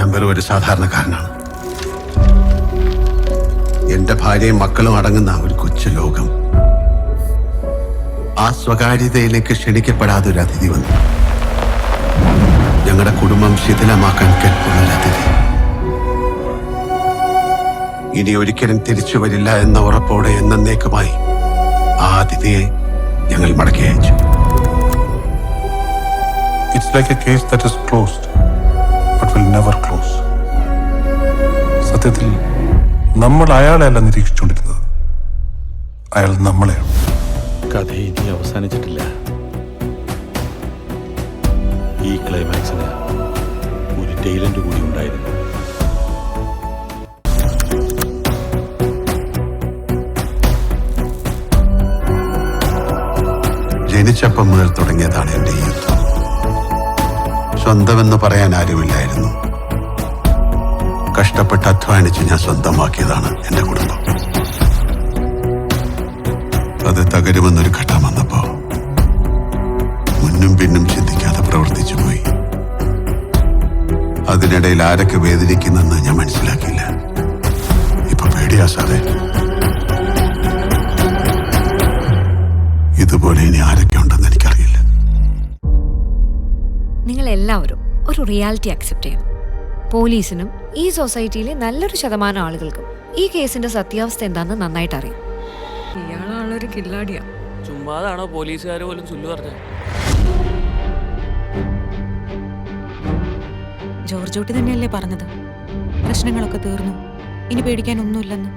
ഞാൻ വെറും ഒരു സാധാരണക്കാരനാണ്. എന്റെ ഭാര്യയും മക്കളും അടങ്ങുന്ന ഒരു കൊച്ചു ലോകം. ആ സ്വകാര്യതയിലേക്ക് ക്ഷണിക്കപ്പെടാതെ ഒരു അതിഥി വന്നു. ഞങ്ങളുടെ കുടുംബം ശിഥിലമാക്കാൻ കെൽപ്പുള്ള അതിഥി. ഇനി ഒരിക്കലും തിരിച്ചു വരില്ല എന്ന ഉറപ്പോടെ എന്നേക്കുമായി ആ അതിഥിയെ ഞങ്ങൾ മടക്കി അയച്ചു. It's like a case that is closed, but will never close. സത്യത്തിൽ നമ്മൾ അയാളെയല്ല നിരീക്ഷിച്ചുകൊണ്ടിരുന്നത്, അയാൾ നമ്മളെയാണ്. കഥ ഇനി അവസാനിച്ചിട്ടില്ല. ഈ ക്ലൈമാക്സിന് ഒരു ടൈലന്റ് കൂടി ഉണ്ടായിരുന്നു. ജനിച്ചപ്പം മുതൽ തുടങ്ങിയതാണ് എന്റെ ഈ യുദ്ധം. സ്വന്തമെന്ന് പറയാൻ ആരുമില്ലായിരുന്നു. കഷ്ടപ്പെട്ട് അധ്വാനിച്ച് ഞാൻ സ്വന്തമാക്കിയതാണ് എന്റെ കുടുംബം. അത് തകരുമെന്നൊരു ഘട്ടം വന്നപ്പോ മുന്നും പിന്നും ചിന്തിക്കാതെ പ്രവർത്തിച്ചു പോയി. അതിനിടയിൽ ആരൊക്കെ വേദനിക്കുന്നെന്ന് ഞാൻ മനസ്സിലാക്കിയില്ല. ഇപ്പൊ പേടിയാ സാറേ. ഇതുപോലെ ഇനി ആരൊക്കെ ഉണ്ടെന്ന് എനിക്കറിയില്ല. നിങ്ങൾ എല്ലാവരും ഒരു റിയാലിറ്റി അക്സെപ്റ്റ് ചെയ്യണം. പോലീസിനും ഈ സൊസൈറ്റിയിലെ നല്ലൊരു ശതമാനം ആളുകൾക്കും ഈ കേസിന്റെ സത്യാവസ്ഥ എന്താണെന്ന് നന്നായിട്ട് അറിയാം. ഇയാളാളൊരു കില്ലാടിയാ. ചുമ്മാതാണോ പോലീസുകാർ പോലും ചൊല്ലു പറഞ്ഞത്? ജോർജോട്ടി തന്നെയല്ലേ പറഞ്ഞത്, പ്രശ്നങ്ങളൊക്കെ തീർന്നു, ഇനി പേടിക്കാനൊന്നുമില്ലെന്ന്.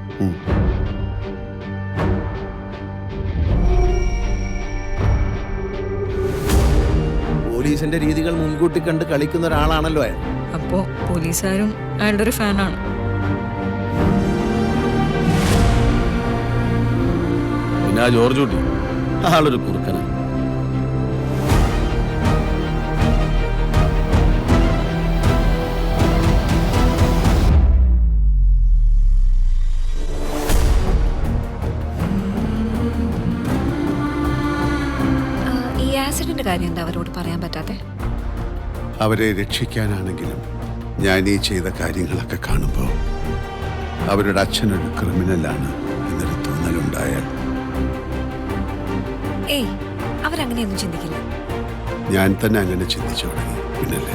പോലീസിന്റെ രീതികൾ മുൻകൂട്ടി കണ്ട് കളിക്കുന്ന ഒരാളാണല്ലോ അയാൾ. അപ്പോ പോലീസുകാരും അയാളുടെ ഒരു ഫാനാണ്. പിന്നെ ആ ജോർജ് കുട്ടി ആളൊരു കുറുക്കനാണ്. ഈ ആക്സിഡന്റ് കാര്യം എന്താ അവരോട് പറയാൻ പറ്റാത്തെ? അവരെ രക്ഷിക്കാനാണെങ്കിലും ഞാൻ ഈ ചെയ്ത കാര്യങ്ങളൊക്കെ കാണുമ്പോൾ അവരുടെ അച്ഛനൊരു ക്രിമിനലാണ് എന്നൊരു തോന്നലുണ്ടായാൽ ഏയ്, അവരങ്ങനെയൊന്നും ചിന്തിക്കില്ല. ഞാൻ തന്നെ അങ്ങനെ ചിന്തിച്ചു തുടങ്ങി. പിന്നല്ലേ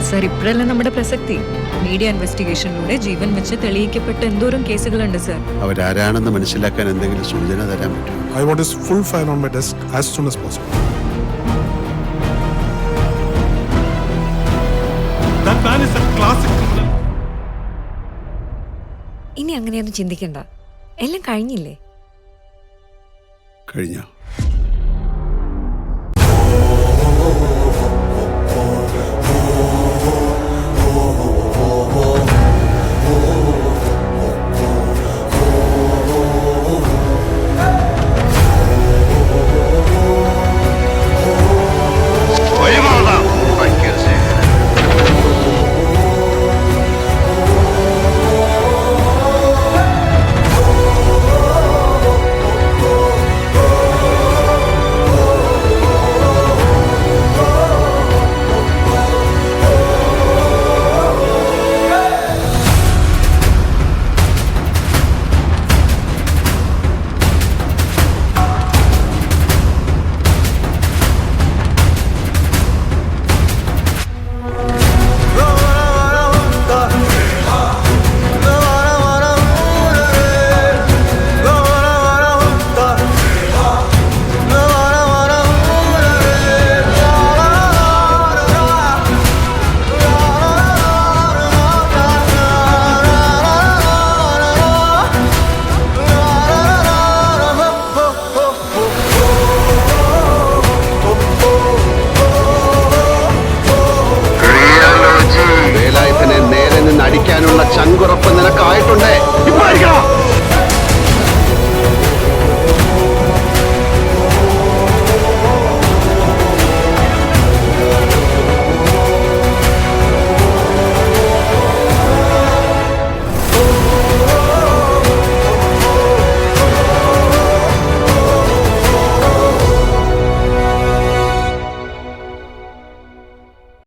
സർ, ഇപ്പോഴല്ലേ നമ്മുടെ പ്രസക്തി. മീഡിയ ഇൻവെസ്റ്റിഗേഷനിലൂടെ ജീവൻ വെച്ച് തെളിയിക്കപ്പെട്ട എന്തോരം കേസുകളുണ്ട് സർ. അവരാരാണെന്ന് മനസ്സിലാക്കാൻ എന്തെങ്കിലും സൂചന തരാൻ പറ്റുമോ? I want his full file on my desk as soon as possible. That man is a classic criminal. ഇനി അങ്ങനെയൊന്നും ചിന്തിക്കണ്ട. എല്ലാം കഴിഞ്ഞില്ലേ? കഴിഞ്ഞോ?